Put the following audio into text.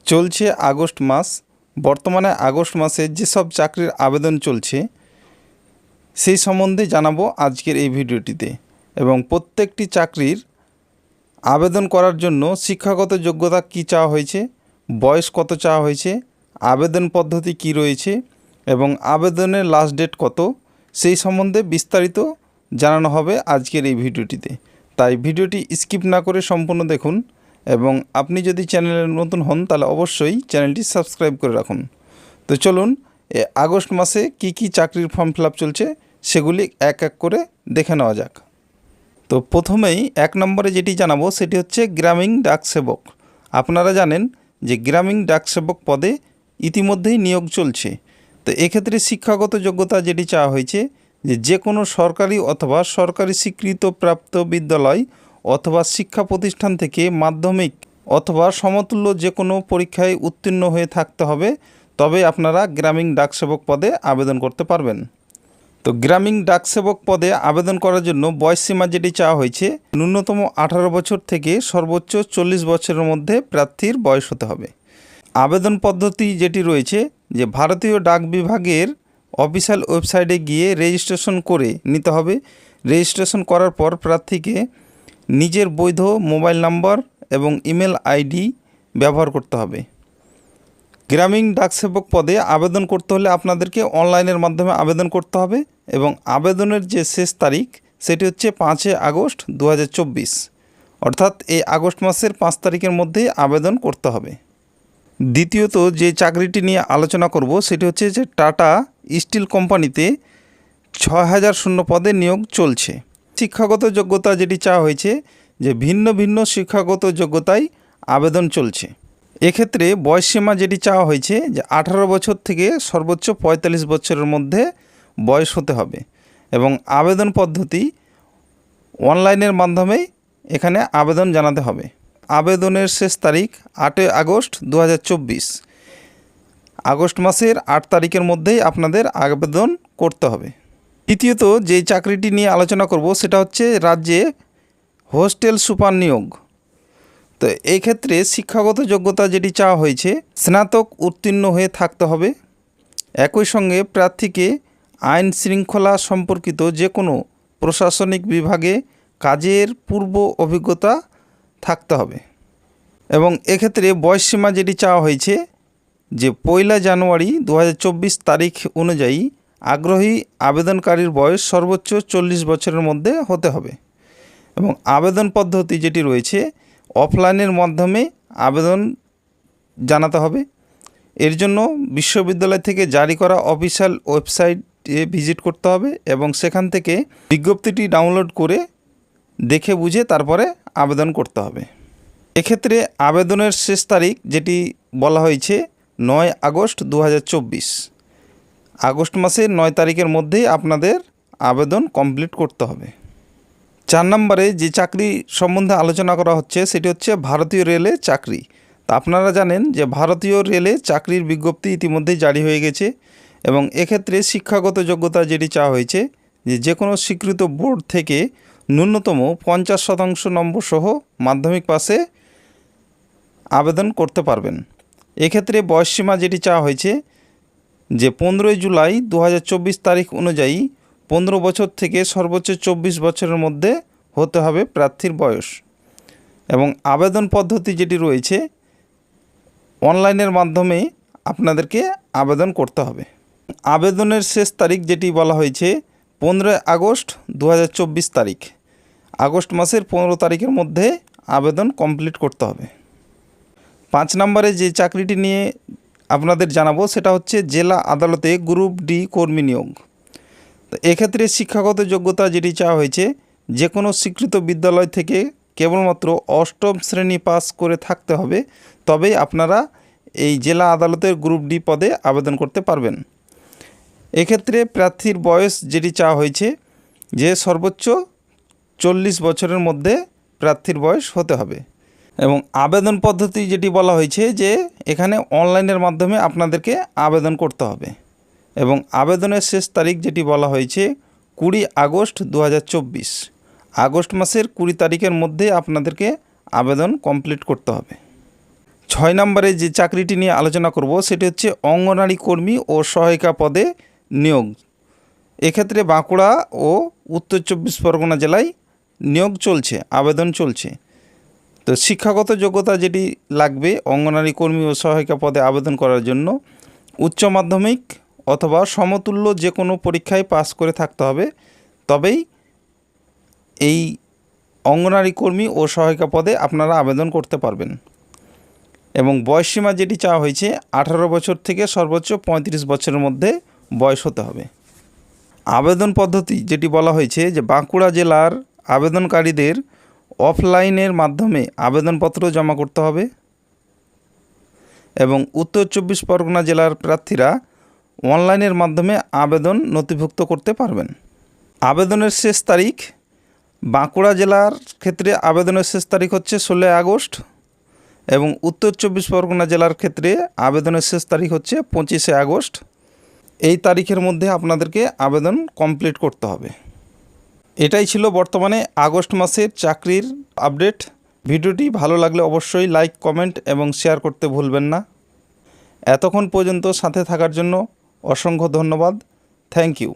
চলছে আগস্ট মাস। বর্তমানে আগস্ট মাসে যেসব চাকরির আবেদন চলছে সেই সম্বন্ধে জানাবো আজকের এই ভিডিওটিতে। এবং প্রত্যেকটি চাকরির আবেদন করার জন্য শিক্ষাগত যোগ্যতা কী চাওয়া হয়েছে, বয়স কত চাওয়া হয়েছে, আবেদন পদ্ধতি কী রয়েছে এবং আবেদনের লাস্ট ডেট কত, সেই সম্বন্ধে বিস্তারিত জানানো হবে আজকের এই ভিডিওটিতে। তাই ভিডিওটি স্কিপ না করে সম্পূর্ণ দেখুন এবং আপনি যদি চ্যানেলে নতুন হন তাহলে অবশ্যই চ্যানেলটি সাবস্ক্রাইব করে রাখুন। তো চলুন আগস্ট মাসে কি কি চাকরির ফর্ম ফিল আপ চলছে সেগুলি এক এক করে দেখে নেওয়া যাক। তো প্রথমেই 1 নম্বরে যেটি জানাবো সেটি হচ্ছে গ্রামীণ ডাক সেবক। আপনারা জানেন যে গ্রামীণ ডাক সেবক পদে ইতিমধ্যেই নিয়োগ চলছে। তো এক্ষেত্রে শিক্ষাগত যোগ্যতা যেটি চাওয়া হয়েছে যে কোনো সরকারি অথবা সরকারি স্বীকৃতপ্রাপ্ত বিদ্যালয় অথবা শিক্ষা প্রতিষ্ঠান থেকে মাধ্যমিক অথবা সমতুল্য যে কোনো পরীক্ষায় উত্তীর্ণ হয়ে থাকতে হবে, তবে আপনারা গ্রামীণ ডাকসেবক পদে আবেদন করতে পারবেন। তো গ্রামীণ ডাকসেবক পদে আবেদন করার জন্য বয়সসীমা যেটি চাওয়া হয়েছে ন্যূনতম 18 বছর থেকে সর্বোচ্চ 40 বছরের মধ্যে প্রার্থীর বয়স হতে হবে। আবেদন পদ্ধতি যেটি রয়েছে যে ভারতীয় ডাক বিভাগের অফিসিয়াল ওয়েবসাইটে গিয়ে রেজিস্ট্রেশন করে নিতে হবে। রেজিস্ট্রেশন করার পর প্রার্থীকে নিজের বৈধ মোবাইল নাম্বার এবং ইমেল আইডি ব্যবহার করতে হবে। গ্রামীণ ডাকসেবক পদে আবেদন করতে হলে আপনাদেরকে অনলাইনের মাধ্যমে আবেদন করতে হবে এবং আবেদনের যে শেষ তারিখ সেটি হচ্ছে 5 আগস্ট 2024, অর্থাৎ এই আগস্ট মাসের 5 তারিখের মধ্যে আবেদন করতে হবে। দ্বিতীয়ত যে চাকরিটি নিয়ে আলোচনা করব সেটি হচ্ছে যে টাটা স্টিল কোম্পানিতে 6000 শূন্য পদে নিয়োগ চলছে। শিক্ষাগত যোগ্যতা যেটি চাওয়া হয়েছে যে ভিন্ন ভিন্ন শিক্ষাগত যোগ্যতায় আবেদন চলছে। এক্ষেত্রে বয়সসীমা যেটি চাওয়া হয়েছে যে 18 বছর থেকে সর্বোচ্চ 45 বছরের মধ্যে বয়স হতে হবে এবং আবেদন পদ্ধতি অনলাইনের মাধ্যমে এখানে আবেদন জানাতে হবে। আবেদনের শেষ তারিখ 8 আগস্ট 2024। আগস্ট মাসের 8 তারিখের মধ্যেই আপনাদের আবেদন করতে হবে। তৃতীয়ত যে চাকরিটি নিয়ে আলোচনা করব সেটা হচ্ছে রাজ্যে হোস্টেল সুপার নিয়োগ। তো এই ক্ষেত্রে শিক্ষাগত যোগ্যতা যেটি চাওয়া হয়েছে স্নাতক উত্তীর্ণ হয়ে থাকতে হবে। একই সঙ্গে প্রার্থীকে আইন শৃঙ্খলা সম্পর্কিত যে কোনো প্রশাসনিক বিভাগে কাজের পূর্ব অভিজ্ঞতা থাকতে হবে এবং এক্ষেত্রে বয়সসীমা যেটি চাওয়া হয়েছে যে 1 জানুয়ারি 2024 তারিখ অনুযায়ী আগ্রহী আবেদনকারীর বয়স সর্বোচ্চ 40 বছরের মধ্যে হতে হবে এবং আবেদন পদ্ধতি যেটি রয়েছে অফলাইনের মাধ্যমে আবেদন জানাতে হবে। এর জন্য বিশ্ববিদ্যালয় থেকে জারি করা অফিসিয়াল ওয়েবসাইটে ভিজিট করতে হবে এবং সেখান থেকে বিজ্ঞপ্তিটি ডাউনলোড করে দেখে বুঝে তারপরে আবেদন করতে হবে। এক্ষেত্রে আবেদনের শেষ তারিখ যেটি বলা হয়েছে 9 আগস্ট 2024। আগস্ট মাসের 9 তারিখের মধ্যেই আপনাদের আবেদন কমপ্লিট করতে হবে। 4 নম্বরে যে চাকরি সম্বন্ধে আলোচনা করা হচ্ছে সেটি হচ্ছে ভারতীয় রেলে চাকরি। তা আপনারা জানেন যে ভারতীয় রেলে চাকরির বিজ্ঞপ্তি ইতিমধ্যেই জারি হয়ে গেছে এবং এক্ষেত্রে শিক্ষাগত যোগ্যতা যেটি চাওয়া হয়েছে যে কোনো স্বীকৃত বোর্ড থেকে ন্যূনতম 50% নম্বর সহ মাধ্যমিক পাশে আবেদন করতে পারবেন। এক্ষেত্রে বয়সসীমা যেটি চাওয়া হয়েছে যে 15 জুলাই 2024 তারিখ অনুযায়ী 15 বছর থেকে সর্বোচ্চ 24 বছরের মধ্যে হতে হবে প্রার্থীর বয়স এবং আবেদন পদ্ধতি যেটি রয়েছে অনলাইনের মাধ্যমে আপনাদেরকে আবেদন করতে হবে। আবেদনের শেষ তারিখ যেটি বলা হয়েছে 15 আগস্ট 2024 তারিখ। আগস্ট মাসের 15 তারিখের মধ্যে আবেদন কমপ্লিট করতে হবে। 5 নম্বরে যে চাকরিটি নিয়ে আপনাদের জানাবো সেটা হচ্ছে জেলা আদালতে গ্রুপ ডি কর্মী নিয়োগ। তো এক্ষেত্রে শিক্ষাগত যোগ্যতা যেটি চাওয়া হয়েছে যে কোনো স্বীকৃত বিদ্যালয় থেকে কেবলমাত্র 8ম শ্রেণী পাস করে থাকতে হবে, তবেই আপনারা এই জেলা আদালতের গ্রুপ ডি পদে আবেদন করতে পারবেন। এক্ষেত্রে প্রার্থীর বয়স যেটি চাওয়া হয়েছে যে সর্বোচ্চ 40 বছরের মধ্যে প্রার্থীর বয়স হতে হবে এবং আবেদন পদ্ধতি যেটি বলা হয়েছে যে এখানে অনলাইনের মাধ্যমে আপনাদেরকে আবেদন করতে হবে এবং আবেদনের শেষ তারিখ যেটি বলা হয়েছে 20 আগস্ট 2024। আগস্ট মাসের 20 তারিখের মধ্যে আপনাদেরকে আবেদন কমপ্লিট করতে হবে। 6 নম্বরে যে চাকরিটি নিয়ে আলোচনা করব সেটি হচ্ছে অঙ্গনারী কর্মী ও সহায়িকা পদে নিয়োগ। এক্ষেত্রে বাঁকুড়া ও উত্তর 24 পরগনা জেলায় নিয়োগ চলছে, আবেদন চলছে। তো শিক্ষাগত যোগ্যতা যেটি লাগবে অঙ্গনারী কর্মী ও সহায়িকা পদে আবেদন করার জন্য উচ্চ মাধ্যমিক অথবা সমতুল্য যে কোনো পরীক্ষায় পাস করে থাকতে হবে, তবেই এই অঙ্গনারী কর্মী ও সহায়িকা পদে আপনারা আবেদন করতে পারবেন। এবং বয়সসীমা যেটি চাওয়া হয়েছে 18 বছর থেকে সর্বোচ্চ 35 বছরের মধ্যে বয়স হতে হবে। আবেদন পদ্ধতি যেটি বলা হয়েছে যে বাঁকুড়া জেলার আবেদনকারীদের অফলাইনের মাধ্যমে আবেদনপত্র জমা করতে হবে এবং উত্তর 24 পরগনা জেলার প্রার্থীরা অনলাইনের মাধ্যমে আবেদন নথিভুক্ত করতে পারবেন। আবেদনের শেষ তারিখ বাঁকুড়া জেলার ক্ষেত্রে আবেদনের শেষ তারিখ হচ্ছে 16 আগস্ট এবং উত্তর 24 পরগনা জেলার ক্ষেত্রে আবেদনের শেষ তারিখ হচ্ছে 25 আগস্ট। এই তারিখের মধ্যে আপনাদেরকে আবেদন কমপ্লিট করতে হবে। এটাই ছিল বর্তমানে আগস্ট মাসের চাকরির আপডেট। ভিডিওটি ভালো লাগলে অবশ্যই লাইক, কমেন্ট এবং শেয়ার করতে ভুলবেন না। এতক্ষণ পর্যন্ত সাথে থাকার জন্য অসংখ্য ধন্যবাদ। Thank you.